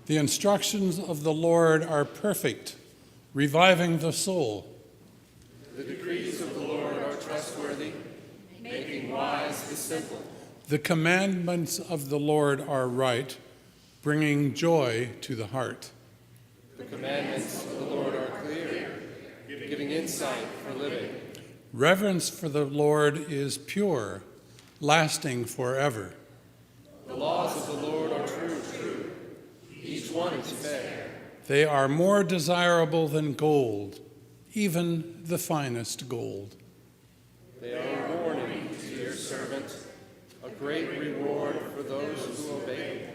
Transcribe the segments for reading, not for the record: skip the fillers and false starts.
The instructions of the Lord are perfect, reviving the soul. The decrees of the Lord are trustworthy, making wise the simple. The commandments of the Lord are right, bringing joy to the heart. The commandments of the Lord are clear, giving insight for living. Reverence for the Lord is pure, lasting forever. The laws of the Lord are true, each one is fair. They are more desirable than gold, even the finest gold. They are a warning to your servant, a great reward for those who obey.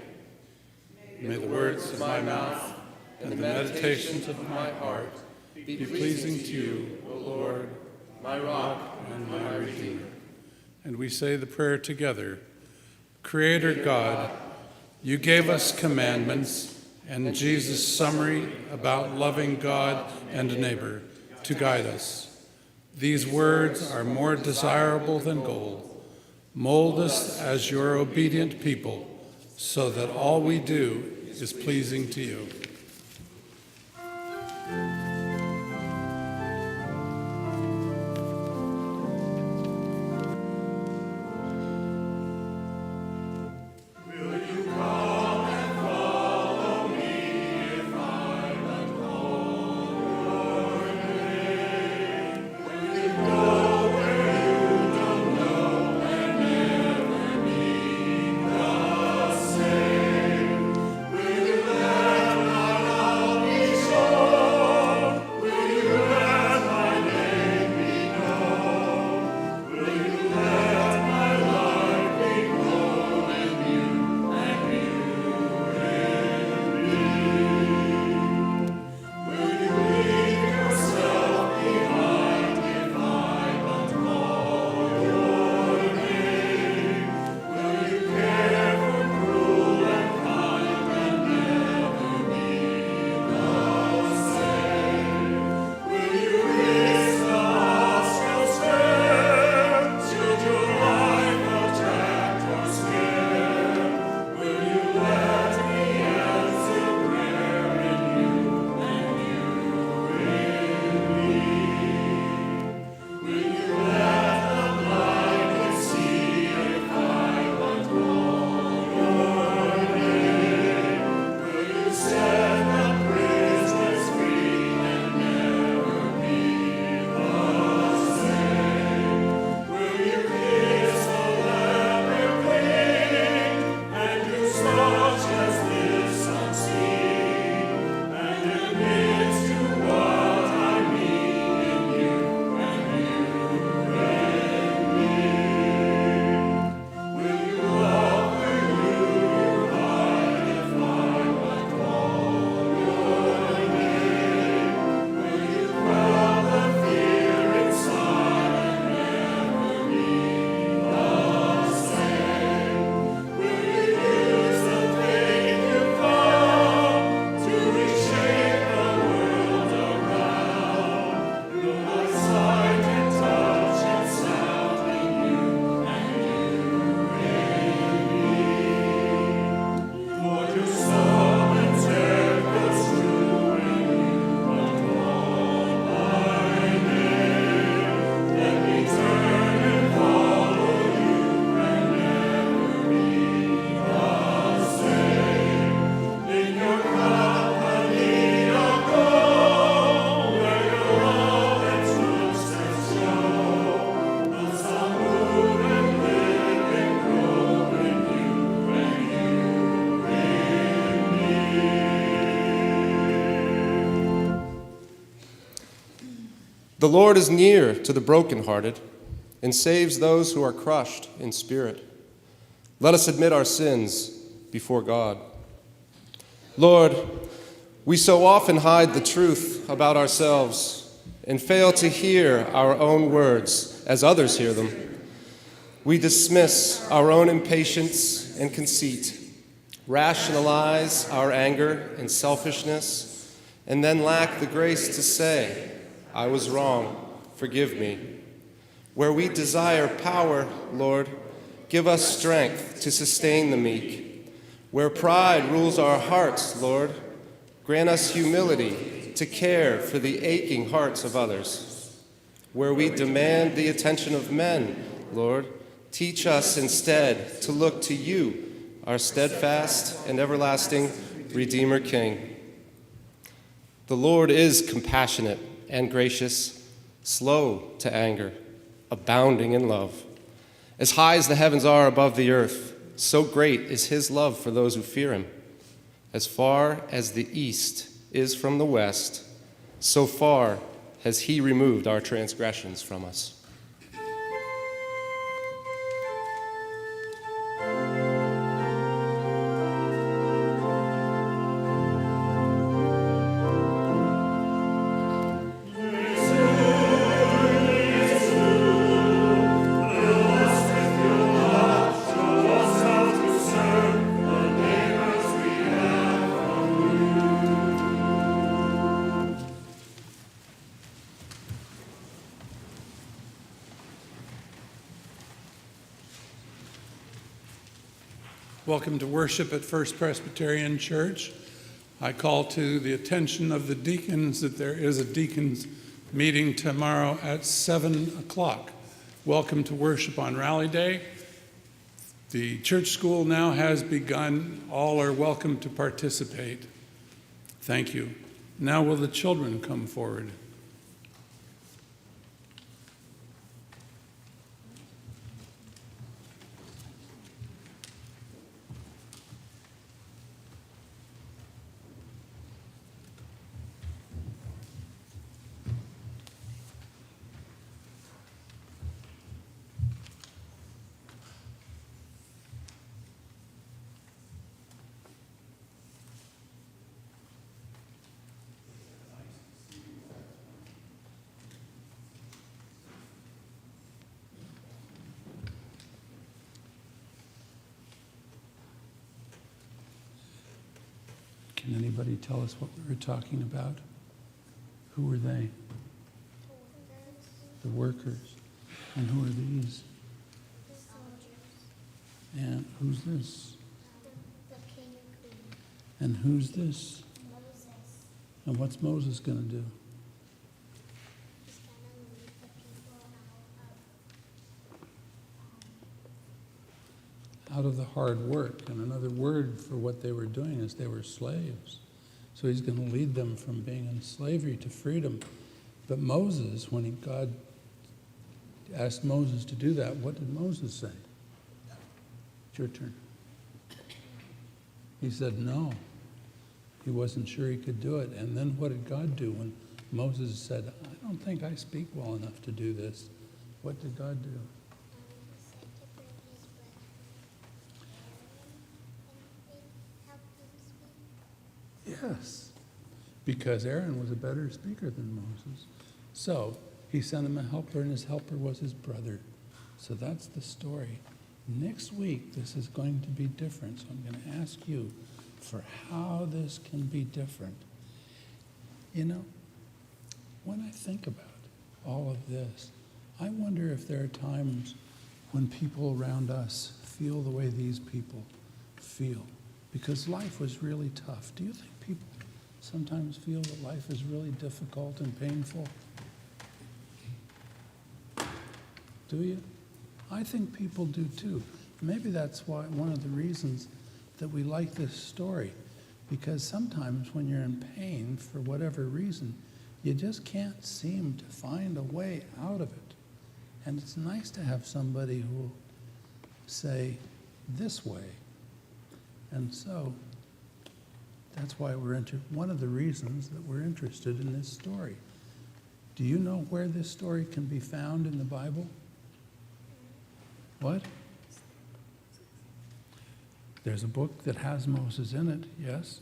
May the words of my mouth and the meditations of my heart be pleasing to you, O Lord, my rock and my redeemer. And we say the prayer together. Creator God, you gave us commandments and Jesus' summary about loving God and neighbor to guide us. These words are more desirable than gold. Mold us as your obedient people so that all we do is pleasing to you. The Lord is near to the brokenhearted and saves those who are crushed in spirit. Let us admit our sins before God. Lord, we so often hide the truth about ourselves and fail to hear our own words as others hear them. We dismiss our own impatience and conceit, rationalize our anger and selfishness, and then lack the grace to say, I was wrong, forgive me. Where we desire power, Lord, give us strength to sustain the meek. Where pride rules our hearts, Lord, grant us humility to care for the aching hearts of others. Where we demand the attention of men, Lord, teach us instead to look to you, our steadfast and everlasting Redeemer King. The Lord is compassionate and gracious, slow to anger, abounding in love. As high as the heavens are above the earth, so great is his love for those who fear him. As far as the east is from the west, so far has he removed our transgressions from us. Welcome to worship at First Presbyterian Church. I call to the attention of the deacons that there is a deacons meeting tomorrow at 7 o'clock. Welcome to worship on Rally Day. The church school now has begun. All are welcome to participate. Thank you. Now will the children come forward? Can anybody tell us what we were talking about? Who were they? The workers. And who are these? The soldiers. And who's this? The king and queen. And who's this? Moses. And what's Moses going to do? He's going to lead the people Out of the hard work. And another word for what they were doing is they were slaves. So he's going to lead them from being in slavery to freedom. But Moses, when God asked Moses to do that, what did Moses say? It's your turn. He said no. He wasn't sure he could do it. And then what did God do when Moses said, I don't think I speak well enough to do this? What did God do? he said to bring his brother and help him speak. Yes, because Aaron was a better speaker than Moses. So he sent him a helper, and his helper was his brother. So that's the story. Next week, this is going to be different. So I'm going to ask you for how this can be different. You know, when I think about all of this, I wonder if there are times when people around us feel the way these people feel. Because life was really tough. Do you think people sometimes feel that life is really difficult and painful? Do you? I think people do too. Maybe that's why one of the reasons that we like this story. Because sometimes when you're in pain, for whatever reason, you just can't seem to find a way out of it. And it's nice to have somebody who will say, this way. And so, that's why one of the reasons that we're interested in this story. Do you know where this story can be found in the Bible? What? There's a book that has Moses in it, yes.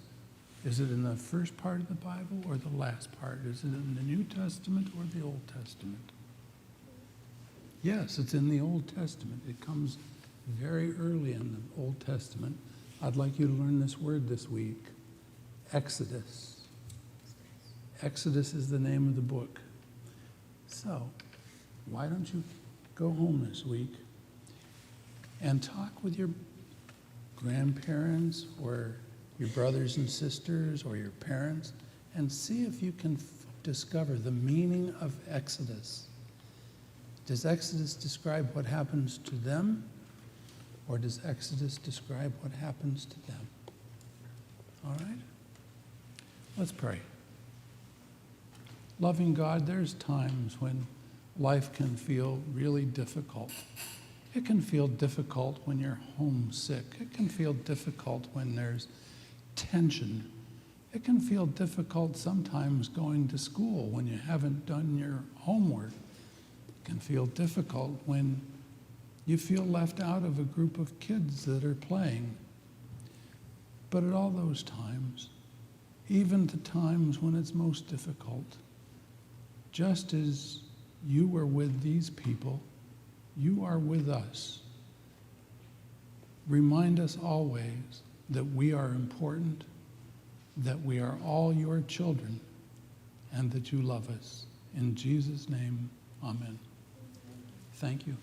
Is it in the first part of the Bible or the last part? Is it in the New Testament or the Old Testament? Yes, it's in the Old Testament. It comes very early in the Old Testament. I'd like you to learn this word this week. Exodus. Exodus is the name of the book. So, why don't you go home this week and talk with your grandparents or your brothers and sisters or your parents and see if you can discover the meaning of Exodus. Does Exodus describe what happens to them, or does Exodus describe what happens to them? All right? Let's pray. Loving God, there's times when life can feel really difficult. It can feel difficult when you're homesick. It can feel difficult when there's tension. It can feel difficult sometimes going to school when you haven't done your homework. It can feel difficult when you feel left out of a group of kids that are playing. But at all those times, even the times when it's most difficult, just as you were with these people, you are with us. Remind us always that we are important, that we are all your children, and that you love us. In Jesus' name, amen. Thank you.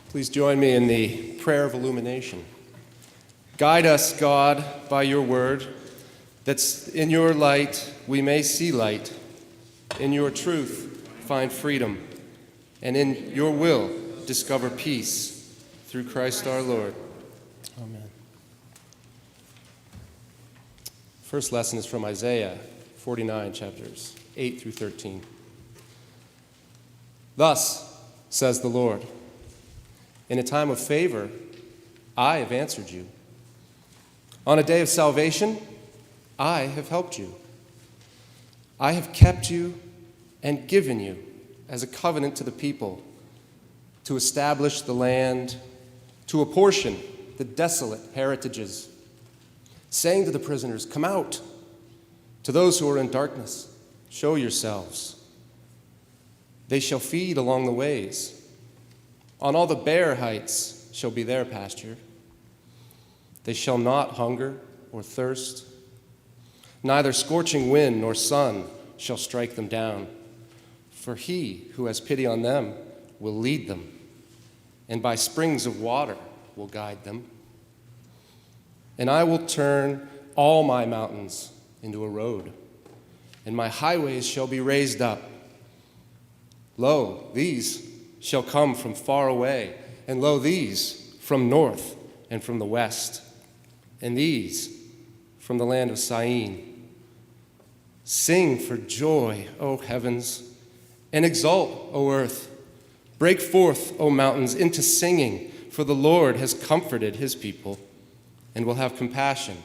Please join me in the prayer of illumination. Guide us, God, by your word, that in your light we may see light, in your truth find freedom, and in your will discover peace through Christ our Lord. Amen. First lesson is from Isaiah 49, chapters 8 through 13. Thus says the Lord, in a time of favor, I have answered you. On a day of salvation, I have helped you. I have kept you and given you as a covenant to the people, to establish the land, to apportion the desolate heritages, saying to the prisoners, come out. To those who are in darkness, show yourselves. They shall feed along the ways. On all the bare heights shall be their pasture. They shall not hunger or thirst. Neither scorching wind nor sun shall strike them down. For he who has pity on them will lead them, and by springs of water will guide them. And I will turn all my mountains into a road, and my highways shall be raised up. Lo, these shall come from far away, and lo, these from north and from the west, and these from the land of Syene. Sing for joy, O heavens, and exult, O earth. Break forth, O mountains, into singing, for the Lord has comforted his people and will have compassion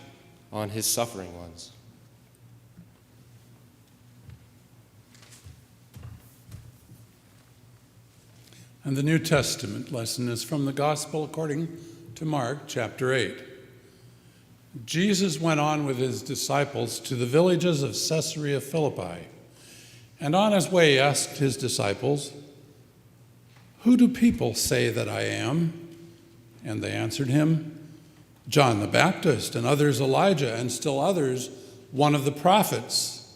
on his suffering ones. And the New Testament lesson is from the Gospel according to Mark, chapter 8. Jesus went on with his disciples to the villages of Caesarea Philippi, and on his way asked his disciples, who do people say that I am? And they answered him, John the Baptist, and others Elijah, and still others one of the prophets.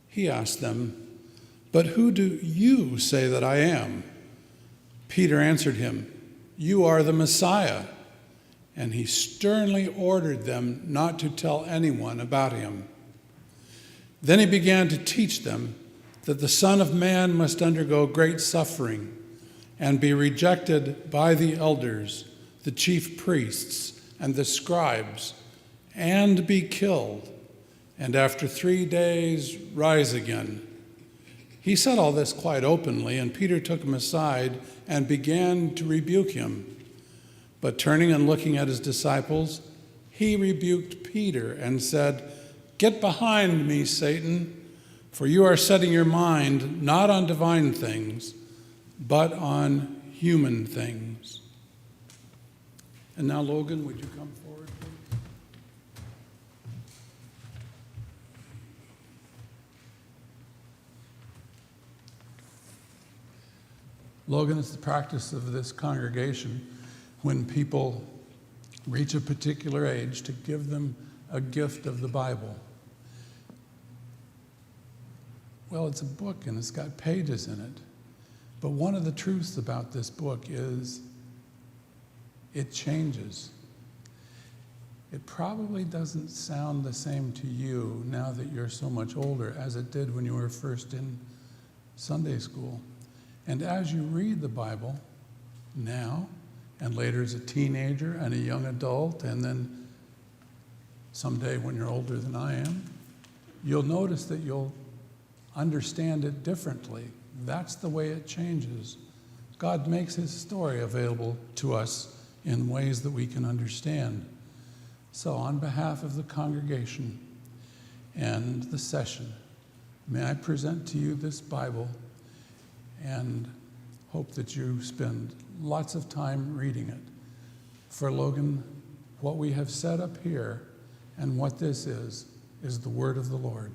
He asked them, but who do you say that I am? Peter answered him, you are the Messiah. And he sternly ordered them not to tell anyone about him. Then he began to teach them that the Son of Man must undergo great suffering and be rejected by the elders, the chief priests, and the scribes, and be killed, and after 3 days rise again. He said all this quite openly, and Peter took him aside and began to rebuke him. But turning and looking at his disciples, he rebuked Peter and said, get behind me, Satan, for you are setting your mind not on divine things, but on human things. And now, Logan, would you come forward, please? Logan, it's the practice of this congregation when people reach a particular age to give them a gift of the Bible. Well, it's a book and it's got pages in it. But one of the truths about this book is it changes. It probably doesn't sound the same to you now that you're so much older as it did when you were first in Sunday school. And as you read the Bible now, and later as a teenager and a young adult, and then someday when you're older than I am, you'll notice that you'll understand it differently. That's the way it changes. God makes his story available to us in ways that we can understand. So on behalf of the congregation and the session, may I present to you this Bible and hope that you spend lots of time reading it. For Logan, what we have set up here and what this is the word of the Lord.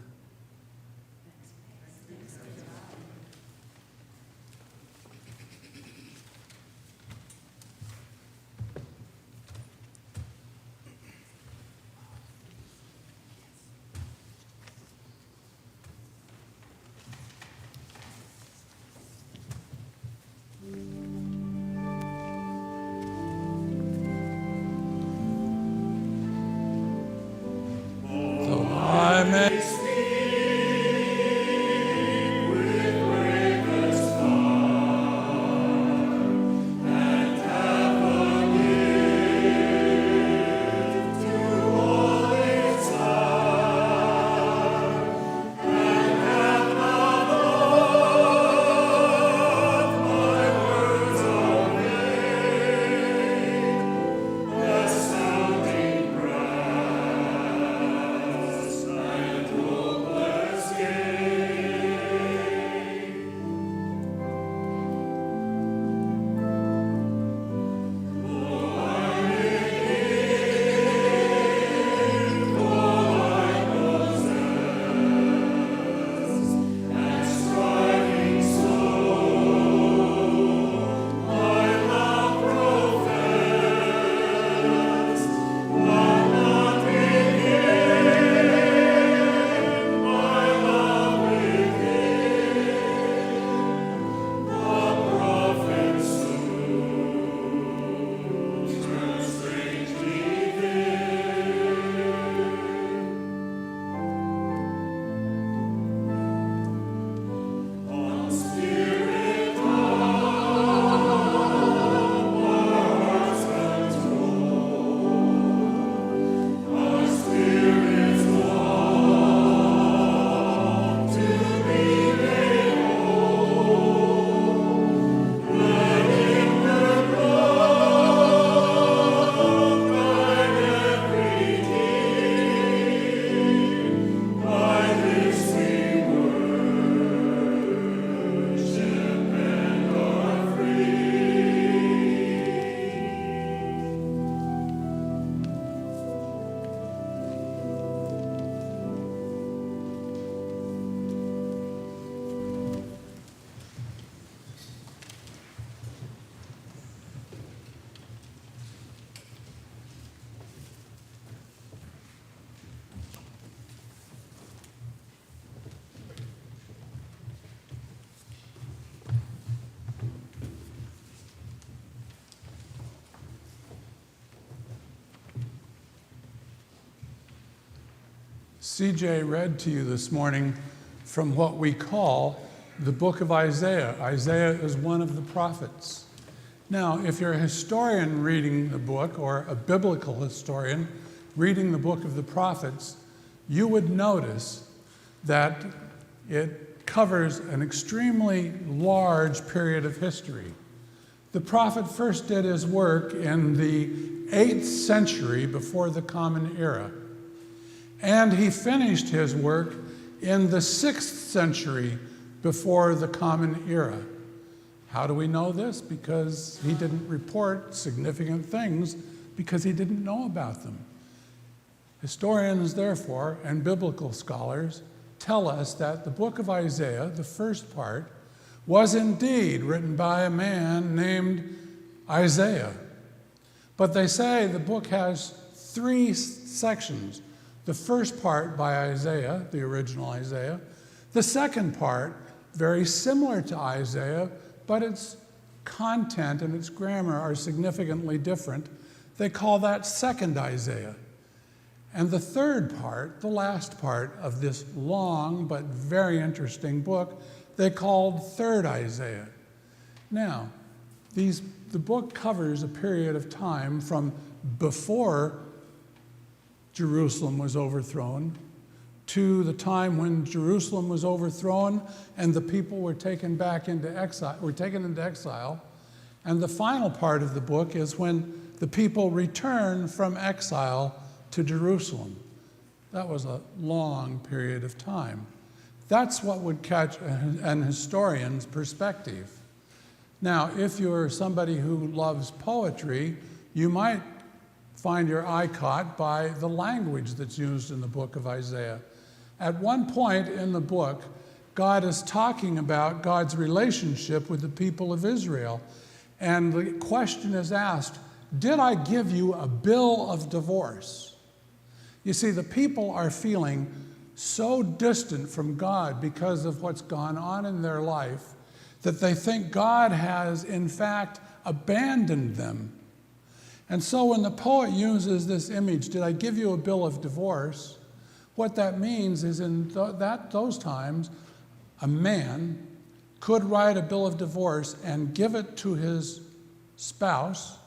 CJ read to you this morning from what we call the book of Isaiah. Isaiah is one of the prophets. Now, if you're a historian reading the book, or a biblical historian reading the book of the prophets, you would notice that it covers an extremely large period of history. The prophet first did his work in the 8th century before the Common Era, and he finished his work in the 6th century before the Common Era. How do we know this? Because he didn't report significant things because he didn't know about them. Historians, therefore, and biblical scholars tell us that the book of Isaiah, the first part, was indeed written by a man named Isaiah. But they say the book has 3 sections. The first part by Isaiah, the original Isaiah. The second part, very similar to Isaiah, but its content and its grammar are significantly different. They call that second Isaiah. And the third part, the last part of this long but very interesting book, they called third Isaiah. Now, the book covers a period of time from before Jerusalem was overthrown to the time when Jerusalem was overthrown and the people were taken into exile. And the final part of the book is when the people return from exile to Jerusalem. That was a long period of time. That's what would catch an historian's perspective. Now, if you're somebody who loves poetry, you might find your eye caught by the language that's used in the book of Isaiah. At one point in the book, God is talking about God's relationship with the people of Israel. And the question is asked, did I give you a bill of divorce? You see, the people are feeling so distant from God because of what's gone on in their life that they think God has, in fact, abandoned them. And so when the poet uses this image, did I give you a bill of divorce? What that means is in those times, a man could write a bill of divorce and give it to his spouse.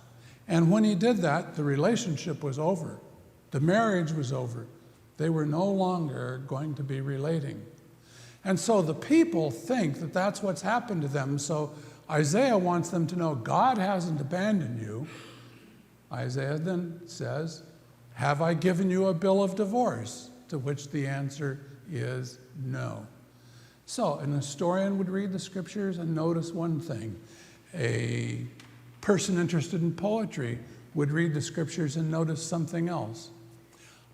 And when he did that, the relationship was over. The marriage was over. They were no longer going to be relating. And so the people think that that's what's happened to them. So Isaiah wants them to know God hasn't abandoned you. Isaiah then says, have I given you a bill of divorce? To which the answer is no. So an historian would read the scriptures and notice one thing. A person interested in poetry would read the scriptures and notice something else.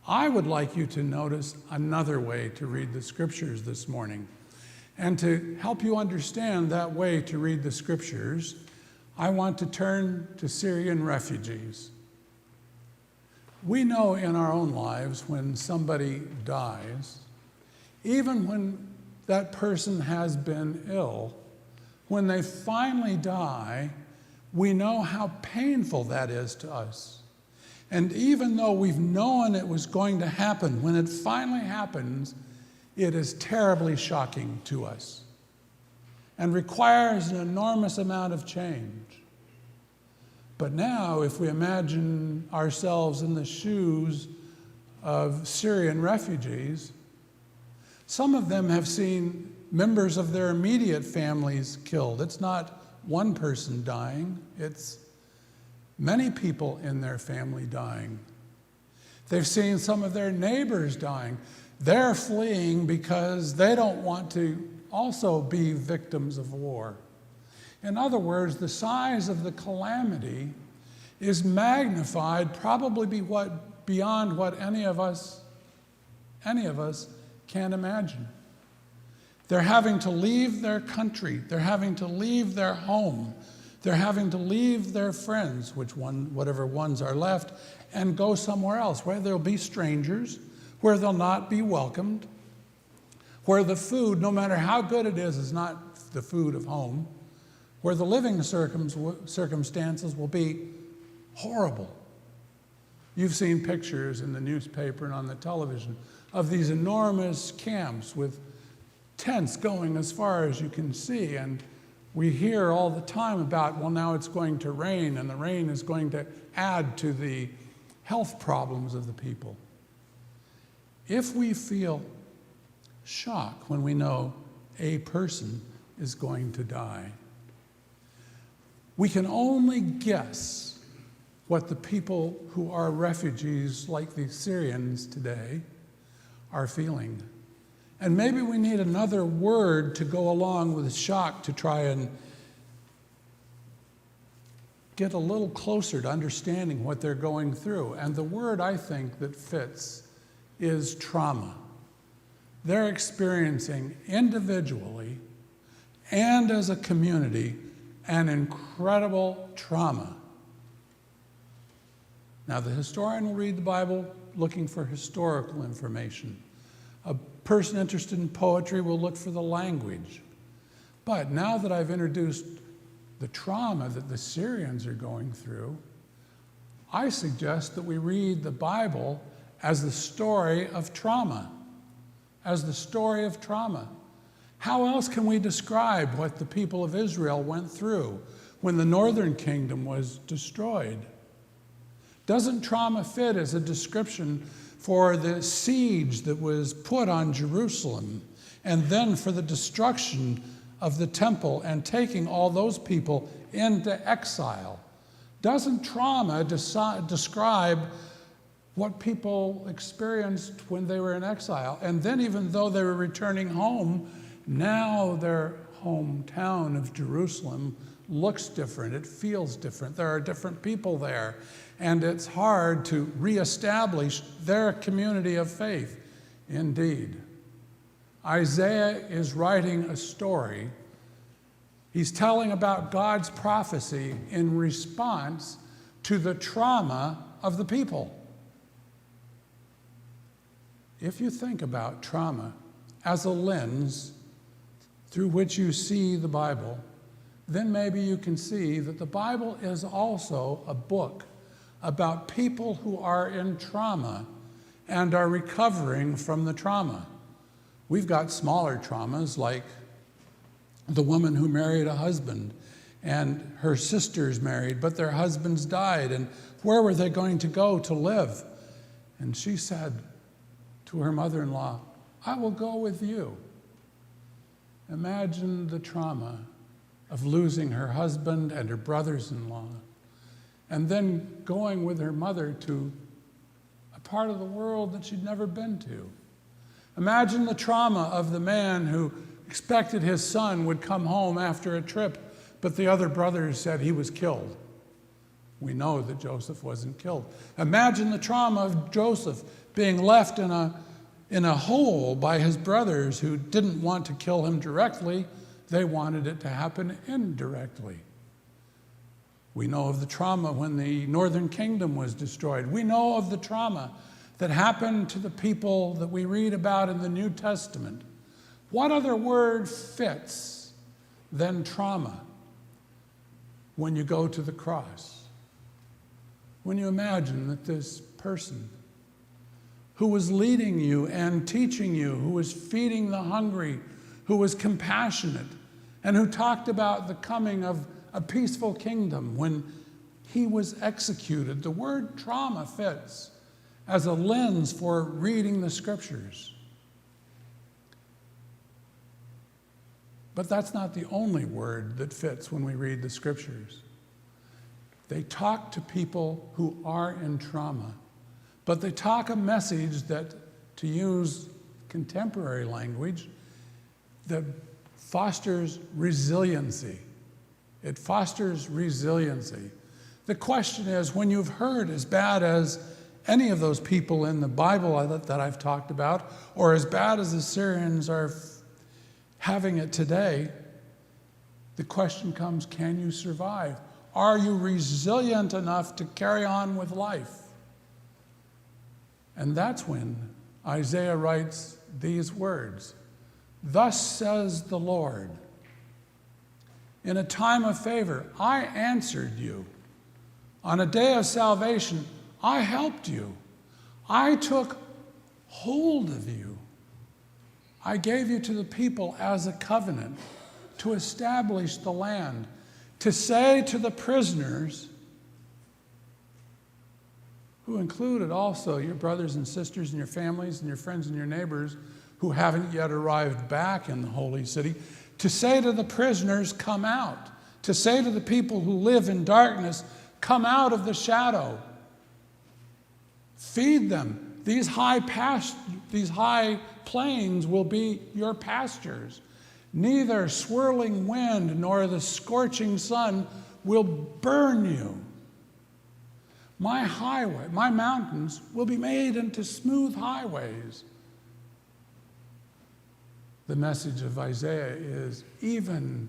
I would like you to notice another way to read the scriptures this morning. And to help you understand that way to read the scriptures, I want to turn to Syrian refugees. We know in our own lives when somebody dies, even when that person has been ill, when they finally die, we know how painful that is to us. And even though we've known it was going to happen, when it finally happens, it is terribly shocking to us and requires an enormous amount of change. But now, if we imagine ourselves in the shoes of Syrian refugees, some of them have seen members of their immediate families killed. It's not one person dying, it's many people in their family dying. They've seen some of their neighbors dying. They're fleeing because they don't want to also be victims of war. In other words, the size of the calamity is magnified probably beyond what any of us can imagine. They're having to leave their country. They're having to leave their home. They're having to leave their friends, whatever ones are left, and go somewhere else, where there'll be strangers, where they'll not be welcomed, where the food, no matter how good it is not the food of home, where the living circumstances will be horrible. You've seen pictures in the newspaper and on the television of these enormous camps with tents going as far as you can see. And we hear all the time about, well, now it's going to rain, and the rain is going to add to the health problems of the people. If we feel shock when we know a person is going to die, we can only guess what the people who are refugees, like the Syrians today, are feeling. And maybe we need another word to go along with shock to try and get a little closer to understanding what they're going through. And the word I think that fits is trauma. They're experiencing individually and as a community an incredible trauma. Now, the historian will read the Bible looking for historical information. A person interested in poetry will look for the language. But now that I've introduced the trauma that the Syrians are going through, I suggest that we read the Bible as the story of trauma. As the story of trauma. How else can we describe what the people of Israel went through when the northern kingdom was destroyed? Doesn't trauma fit as a description for the siege that was put on Jerusalem, and then for the destruction of the temple and taking all those people into exile? Doesn't trauma describe what people experienced when they were in exile? And then even though they were returning home, now their hometown of Jerusalem looks different, it feels different, there are different people there, and it's hard to reestablish their community of faith. Indeed, Isaiah is writing a story. He's telling about God's prophecy in response to the trauma of the people. If you think about trauma as a lens through which you see the Bible, then maybe you can see that the Bible is also a book about people who are in trauma and are recovering from the trauma. We've got smaller traumas like the woman who married a husband and her sisters married, but their husbands died, and where were they going to go to live? And she said to her mother-in-law, "I will go with you." Imagine the trauma of losing her husband and her brothers-in-law, and then going with her mother to a part of the world that she'd never been to. Imagine the trauma of the man who expected his son would come home after a trip, but the other brothers said he was killed. We know that Joseph wasn't killed. Imagine the trauma of Joseph being left in a hole by his brothers who didn't want to kill him directly. They wanted it to happen indirectly. We know of the trauma when the northern kingdom was destroyed. We know of the trauma that happened to the people that we read about in the New Testament. What other word fits than trauma when you go to the cross? When you imagine that this person who was leading you and teaching you, who was feeding the hungry, who was compassionate, and who talked about the coming of a peaceful kingdom, when he was executed, the word trauma fits as a lens for reading the scriptures. But that's not the only word that fits when we read the scriptures. They talk to people who are in trauma, but they talk a message that, to use contemporary language, that fosters resiliency. It fosters resiliency. The question is, when you've heard as bad as any of those people in the Bible that I've talked about, or as bad as the Syrians are having it today, the question comes, can you survive? Are you resilient enough to carry on with life? And that's when Isaiah writes these words, "Thus says the Lord, in a time of favor, I answered you. On a day of salvation, I helped you. I took hold of you. I gave you to the people as a covenant to establish the land, to say to the prisoners, who included also your brothers and sisters and your families and your friends and your neighbors who haven't yet arrived back in the holy city, to say to the prisoners, come out. To say to the people who live in darkness, come out of the shadow. Feed them. These high plains will be your pastures. Neither swirling wind nor the scorching sun will burn you. My highway, my mountains will be made into smooth highways. The message of Isaiah is, even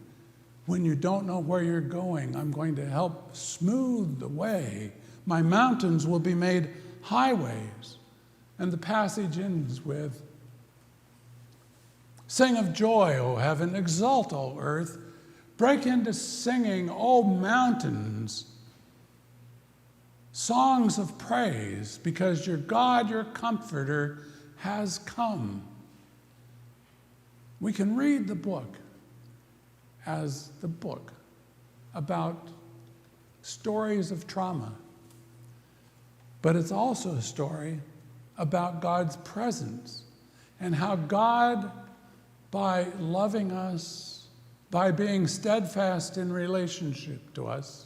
when you don't know where you're going, I'm going to help smooth the way. My mountains will be made highways. And the passage ends with, sing of joy, O heaven, exult, O earth, break into singing, O mountains, songs of praise, because your God, your comforter, has come. We can read the book as the book about stories of trauma, but it's also a story about God's presence and how God, by loving us, by being steadfast in relationship to us,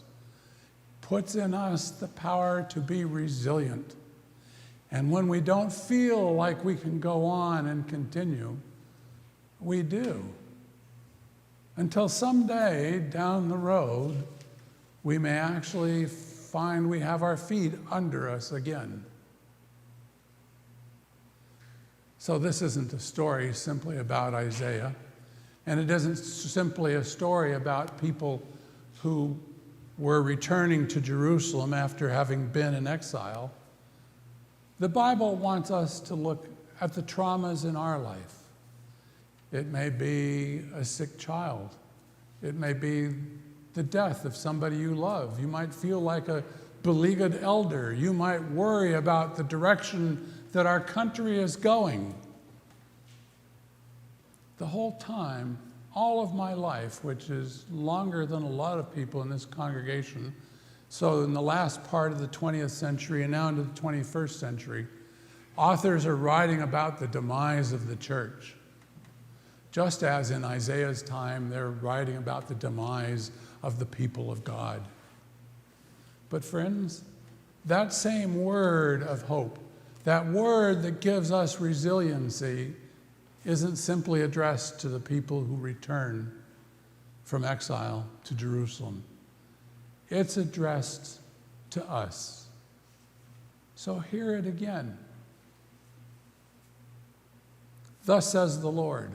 puts in us the power to be resilient. And when we don't feel like we can go on and continue, we do. Until someday down the road, we may actually find we have our feet under us again. So this isn't a story simply about Isaiah, and it isn't simply a story about people who were returning to Jerusalem after having been in exile. The Bible wants us to look at the traumas in our life. It may be a sick child. It may be the death of somebody you love. You might feel like a beleaguered elder. You might worry about the direction that our country is going. The whole time, all of my life, which is longer than a lot of people in this congregation, so in the last part of the 20th century and now into the 21st century, authors are writing about the demise of the church. Just as in Isaiah's time, they're writing about the demise of the people of God. But friends, that same word of hope, that word that gives us resiliency, isn't simply addressed to the people who return from exile to Jerusalem. It's addressed to us. So hear it again. Thus says the Lord,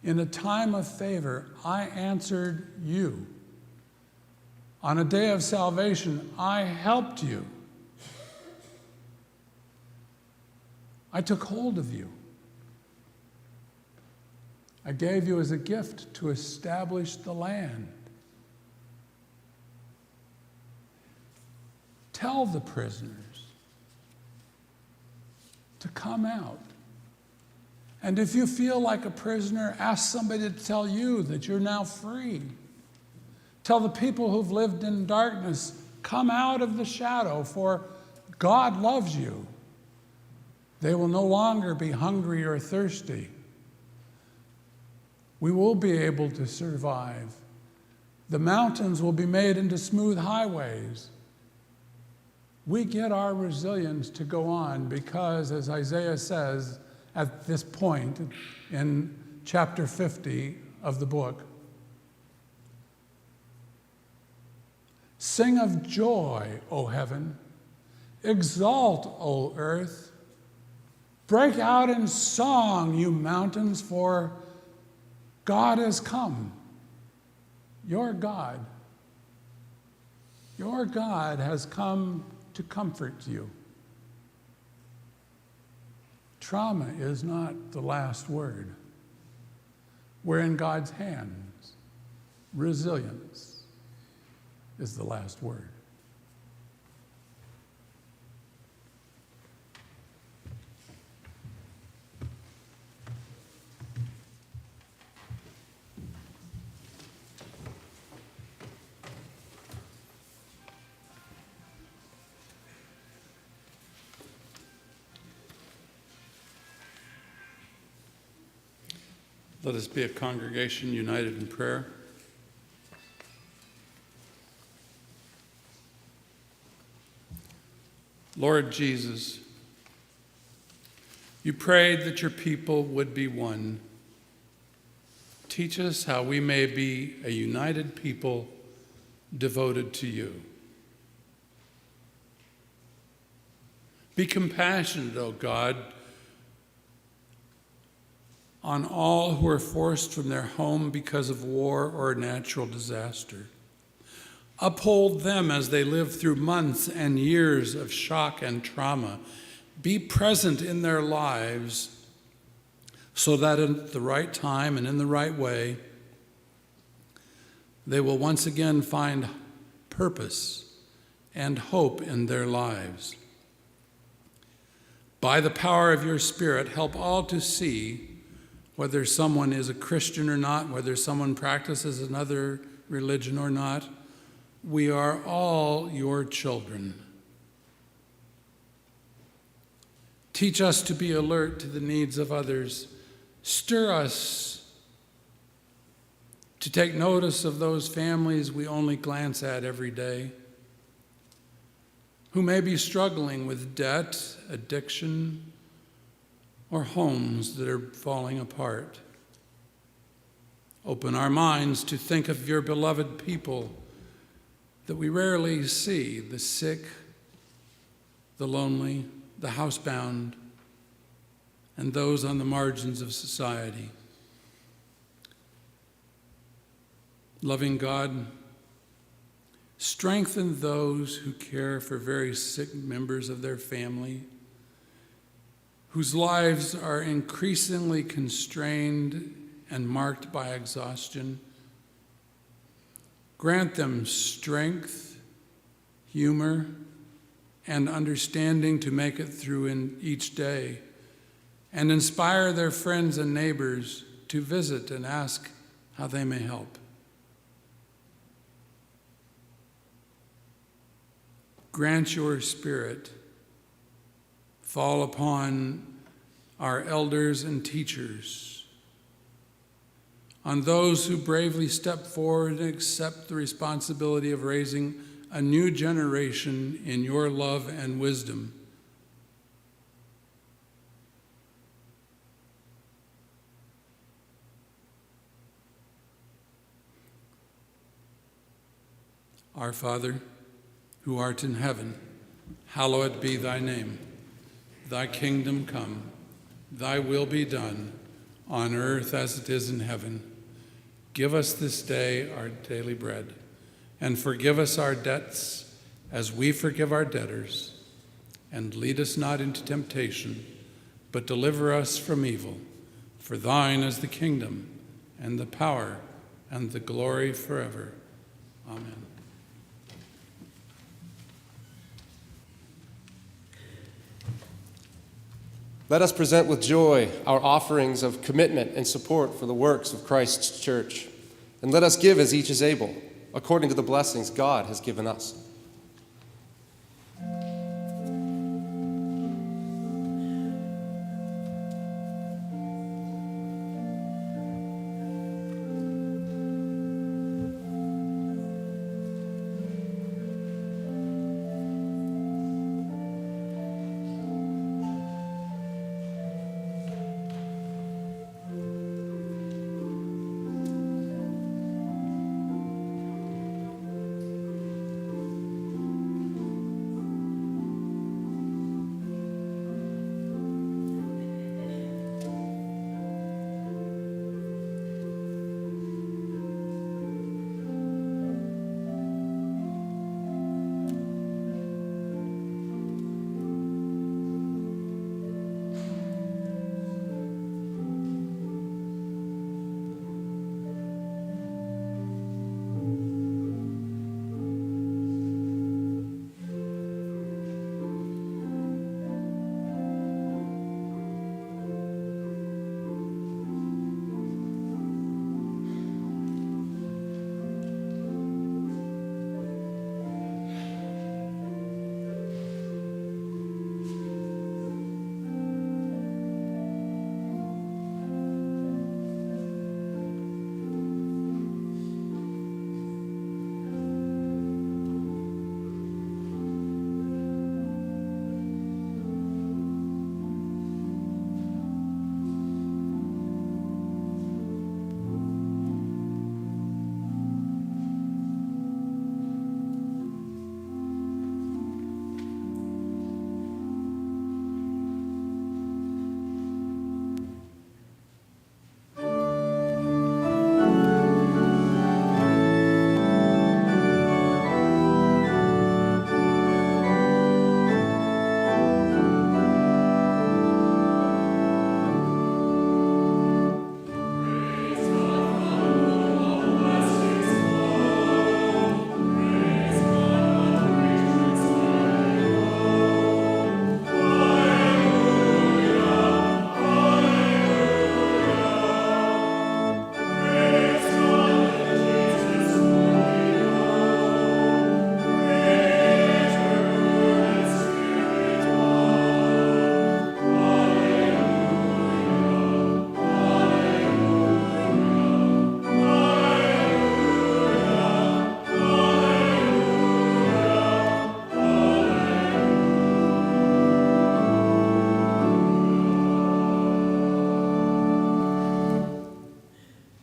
in a time of favor, I answered you. On a day of salvation, I helped you. I took hold of you. I gave you as a gift to establish the land. Tell the prisoners to come out. And if you feel like a prisoner, ask somebody to tell you that you're now free. Tell the people who've lived in darkness, come out of the shadow, for God loves you. They will no longer be hungry or thirsty. We will be able to survive. The mountains will be made into smooth highways. We get our resilience to go on because, as Isaiah says at this point in chapter 50 of the book, sing of joy, O heaven. Exult, O earth. Break out in song, you mountains, for God has come. Your God has come to comfort you. Trauma is not the last word. We're in God's hands. Resilience is the last word. Let us be a congregation united in prayer. Lord Jesus, you prayed that your people would be one. Teach us how we may be a united people devoted to you. Be compassionate, O God, on all who are forced from their home because of war or natural disaster. Uphold them as they live through months and years of shock and trauma. Be present in their lives so that at the right time and in the right way, they will once again find purpose and hope in their lives. By the power of your Spirit, help all to see whether someone is a Christian or not, whether someone practices another religion or not. We are all your children. Teach us to be alert to the needs of others. Stir us to take notice of those families we only glance at every day, who may be struggling with debt, addiction, or homes that are falling apart. Open our minds to think of your beloved people that we rarely see, the sick, the lonely, the housebound, and those on the margins of society. Loving God, strengthen those who care for very sick members of their family, whose lives are increasingly constrained and marked by exhaustion. Grant them strength, humor, and understanding to make it through in each day, and inspire their friends and neighbors to visit and ask how they may help. Grant your Spirit fall upon our elders and teachers, on those who bravely step forward and accept the responsibility of raising a new generation in your love and wisdom. Our Father, who art in heaven, hallowed be thy name. Thy kingdom come, thy will be done, on earth as it is in heaven. Give us this day our daily bread, and forgive us our debts as we forgive our debtors. And lead us not into temptation, but deliver us from evil. For thine is the kingdom, and the power, and the glory forever. Amen. Let us present with joy our offerings of commitment and support for the works of Christ's church. And let us give as each is able, according to the blessings God has given us.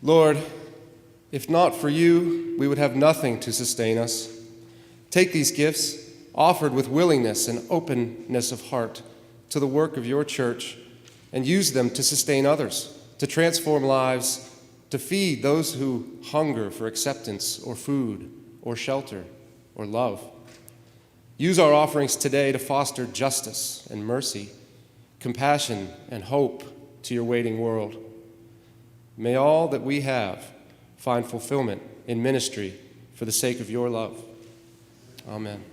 Lord, if not for you, we would have nothing to sustain us. Take these gifts, offered with willingness and openness of heart, to the work of your church, and use them to sustain others, to transform lives, to feed those who hunger for acceptance or food or shelter or love. Use our offerings today to foster justice and mercy, compassion and hope to your waiting world. May all that we have find fulfillment in ministry for the sake of your love. Amen.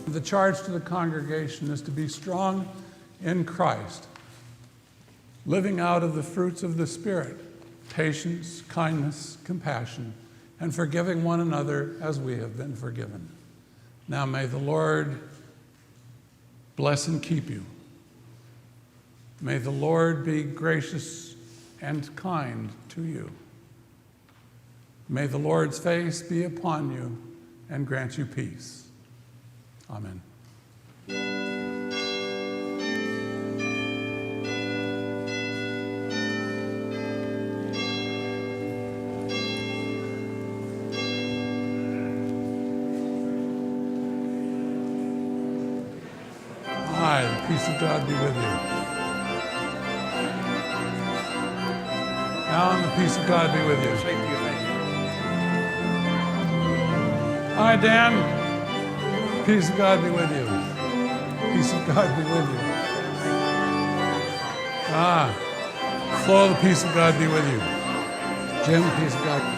The charge to the congregation is to be strong in Christ, living out of the fruits of the Spirit, patience, kindness, compassion, and forgiving one another as we have been forgiven. Now may the Lord bless and keep you. May the Lord be gracious and kind to you. May the Lord's face be upon you and grant you peace. Amen. Hi, the peace of God be with you. Alan, the peace of God be with you. Hi, Dan. Peace of God be with you. Peace of God be with you. Flo, the peace of God be with you. Jim, peace of God.